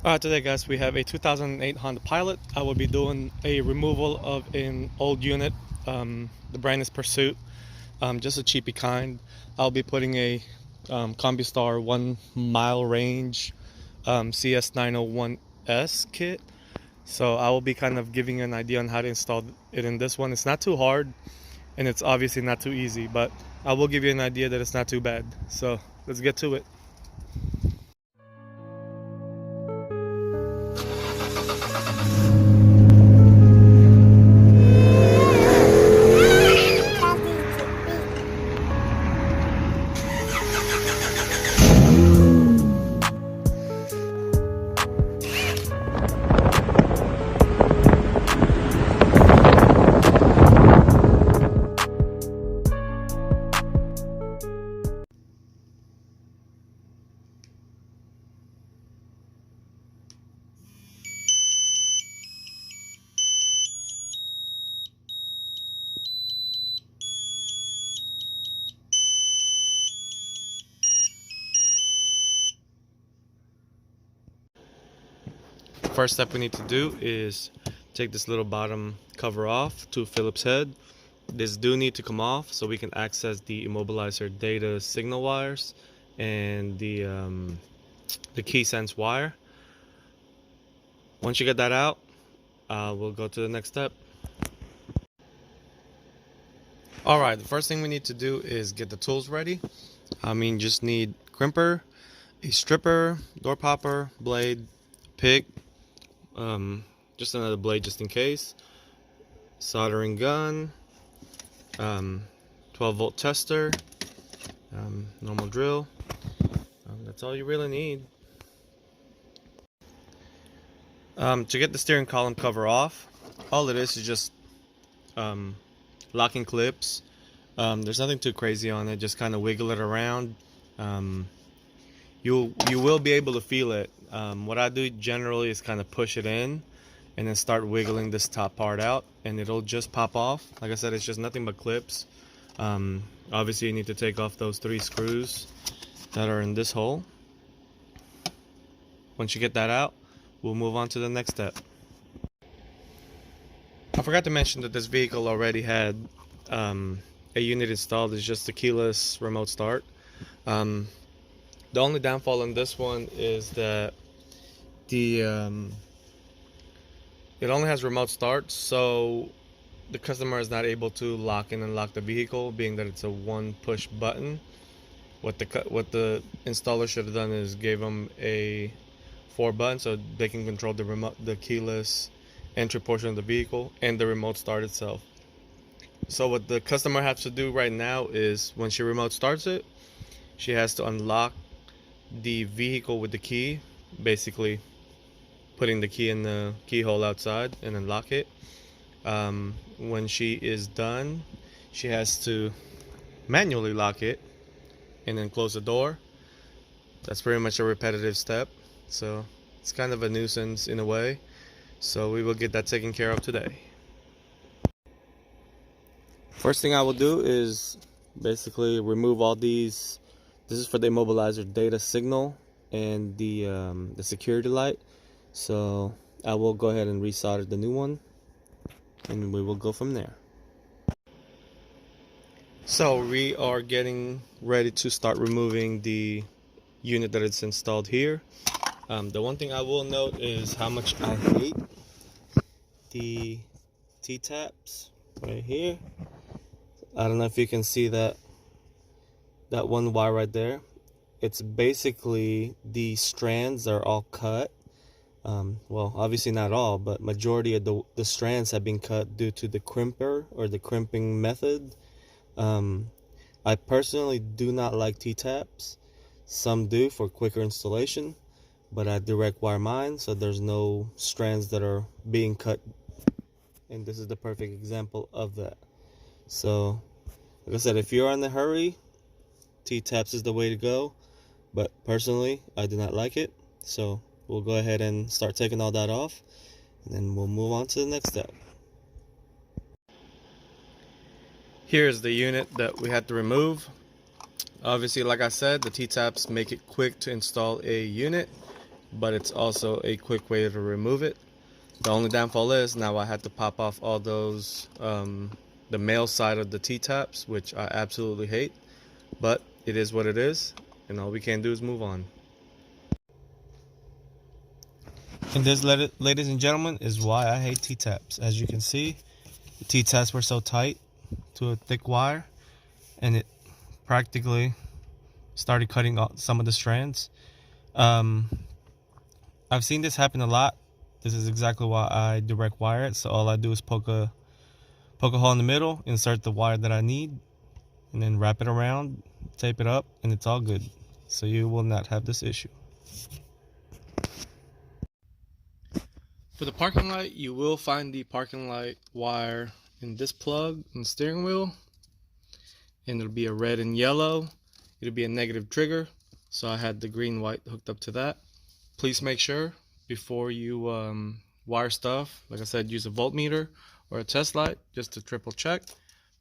Today, guys, we have a 2008 Honda Pilot. I will be doing a removal of an old unit. The brand is Pursuit, just a cheapy kind. I'll be putting a CombiStar 1 mile range CS901S kit. So I will be kind of giving you an idea on how to install it in this one. It's not too hard, and it's obviously not too easy, but I will give you an idea that it's not too bad. So let's get to it. First step we need to do is take this little bottom cover off to Phillips head. This do need to come off so we can access the immobilizer data signal wires and the key sense wire. Once you get that out, we'll go to the next step. Alright, the first thing we need to do is get the tools ready. Just need crimper, a stripper, door popper, blade, pick, just another blade just in case, soldering gun, 12-volt tester, normal drill. That's all you really need. To get the steering column cover off, all it is just locking clips. There's nothing too crazy on it, just kind of wiggle it around. You will be able to feel it. What I do generally is kind of push it in and then start wiggling this top part out, and it'll just pop off. Like I said, it's just nothing but clips. Obviously you need to take off those 3 screws that are in this hole. Once you get that out, we'll move on to the next step. I forgot to mention that this vehicle already had a unit installed. It's just a keyless remote start. The only downfall on this one is that it only has remote start, so the customer is not able to lock and unlock the vehicle, being that it's a one push button. What the installer should have done is gave them a 4 button so they can control the keyless entry portion of the vehicle and the remote start itself. So what the customer has to do right now is when she remote starts it, she has to unlock the vehicle with the key, basically putting the key in the keyhole outside and unlock it. When she is done, she has to manually lock it and then close the door. That's pretty much a repetitive step, so it's kind of a nuisance in a way. So we will get that taken care of today. First thing I will do is basically remove all these. This is for the immobilizer data signal and the security light. So I will go ahead and resolder the new one, and we will go from there. So we are getting ready to start removing the unit that is installed here. The one thing I will note is how much I hate the T-taps right here. I don't know if you can see that one wire right there. It's basically the strands are all cut. Well, obviously not all, but majority of the strands have been cut due to the crimper or the crimping method. I personally do not like T-taps. Some do for quicker installation, but I direct wire mine so there's no strands that are being cut, and this is the perfect example of that. So like I said, if you're in a hurry, T-taps is the way to go, but personally I do not like it. So we'll go ahead and start taking all that off, and then we'll move on to the next step. Here's the unit that we had to remove. Obviously, like I said, the T-taps make it quick to install a unit. but it's also a quick way to remove it. The only downfall is now I had to pop off all those the male side of the T-taps, which I absolutely hate, but it is what it is, and all we can do is move on. And this, ladies and gentlemen, is why I hate T-taps. As you can see, the T-taps were so tight to a thick wire, and it practically started cutting off some of the strands. I've seen this happen a lot. This is exactly why I direct wire it. So all I do is poke a hole in the middle, insert the wire that I need, and then wrap it around, tape it up, and it's all good. So you will not have this issue. For the parking light, you will find the parking light wire in this plug in the steering wheel, and it'll be a red and yellow. It'll be a negative trigger, so I had the green white hooked up to that. Please make sure before you wire stuff, like I said, use a voltmeter or a test light just to triple check.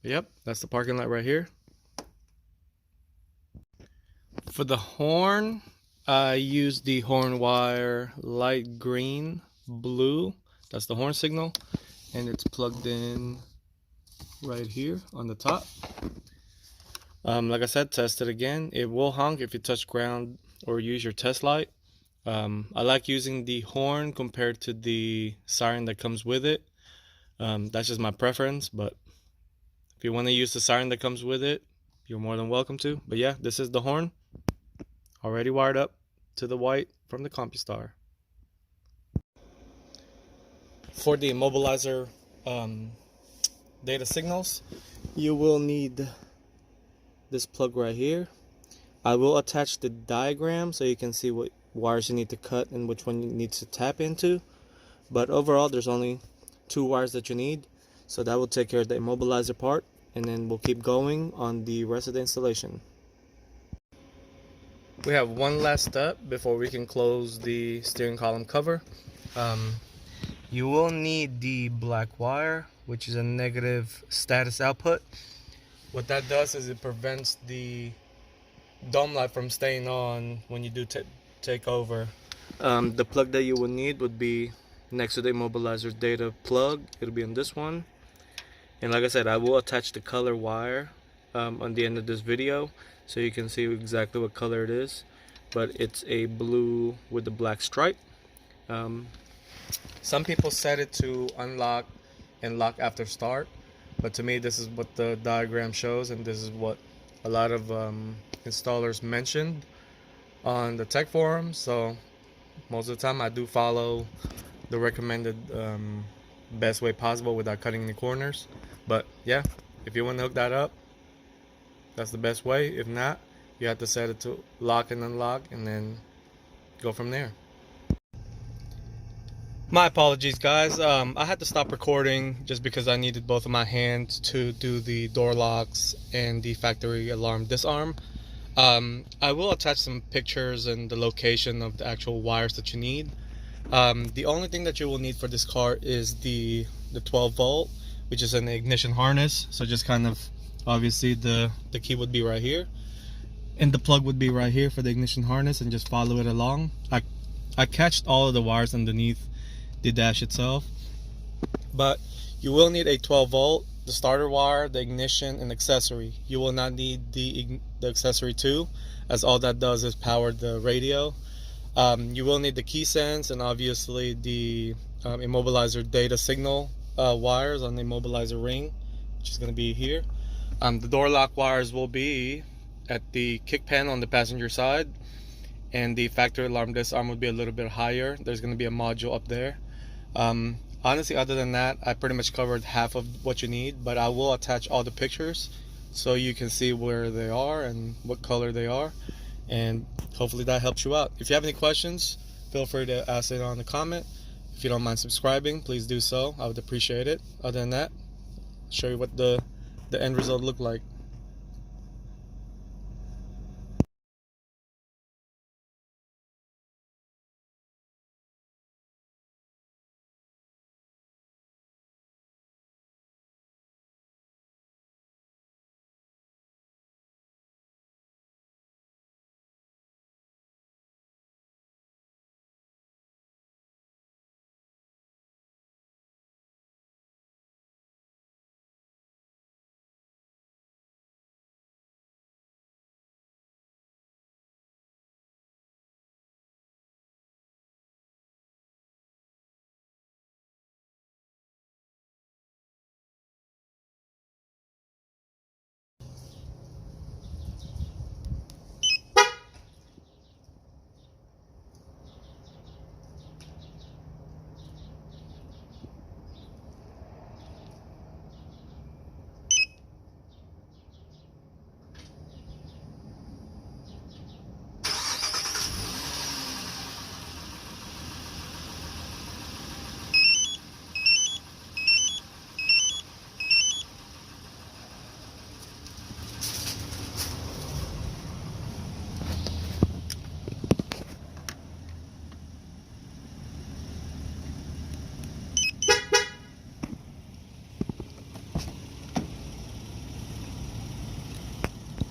But yep, that's the parking light right here. For the horn, I used the horn wire light green, blue. That's the horn signal, and it's plugged in right here on the top. Like I said, test it again. It will honk if you touch ground or use your test light. I like using the horn compared to the siren that comes with it. That's just my preference, but if you want to use the siren that comes with it, you're more than welcome to. But yeah, this is the horn, already wired up to the white from the CompuStar. For the immobilizer data signals, you will need this plug right here. I will attach the diagram so you can see what wires you need to cut and which one you need to tap into. But overall, there's only 2 wires that you need, so that will take care of the immobilizer part, and then we'll keep going on the rest of the installation. We have one last step before we can close the steering column cover. You will need the black wire, which is a negative status output. What that does is it prevents the dome light from staying on when you do take over. The plug that you will need would be next to the immobilizer data plug. It'll be on this one. And like I said, I will attach the color wire on the end of this video so you can see exactly what color it is. But it's a blue with the black stripe. Some people set it to unlock and lock after start, but to me this is what the diagram shows, and this is what a lot of installers mentioned on the tech forum. So most of the time I do follow the recommended best way possible without cutting any corners. But yeah, if you want to hook that up, that's the best way. If not, you have to set it to lock and unlock and then go from there. My apologies, guys. I had to stop recording just because I needed both of my hands to do the door locks and the factory alarm disarm. I will attach some pictures and the location of the actual wires that you need. The only thing that you will need for this car is the 12 volt, which is an ignition harness. So just kind of, obviously the key would be right here, and the plug would be right here for the ignition harness, and just follow it along. I catched all of the wires underneath the dash itself, but you will need a 12 volt, the starter wire, the ignition, and accessory. You will not need the accessory too, as all that does is power the radio. You will need the key sense and obviously the immobilizer data signal wires on the immobilizer ring, which is going to be here. The door lock wires will be at the kick pan on the passenger side, and the factory alarm disarm will be a little bit higher. There's going to be a module up there. Honestly, other than that, I pretty much covered half of what you need, but I will attach all the pictures so you can see where they are and what color they are, and hopefully that helps you out. If you have any questions, feel free to ask it on the comment. If you don't mind subscribing, please do so. I would appreciate it. Other than that, I'll show you what the end result looked like.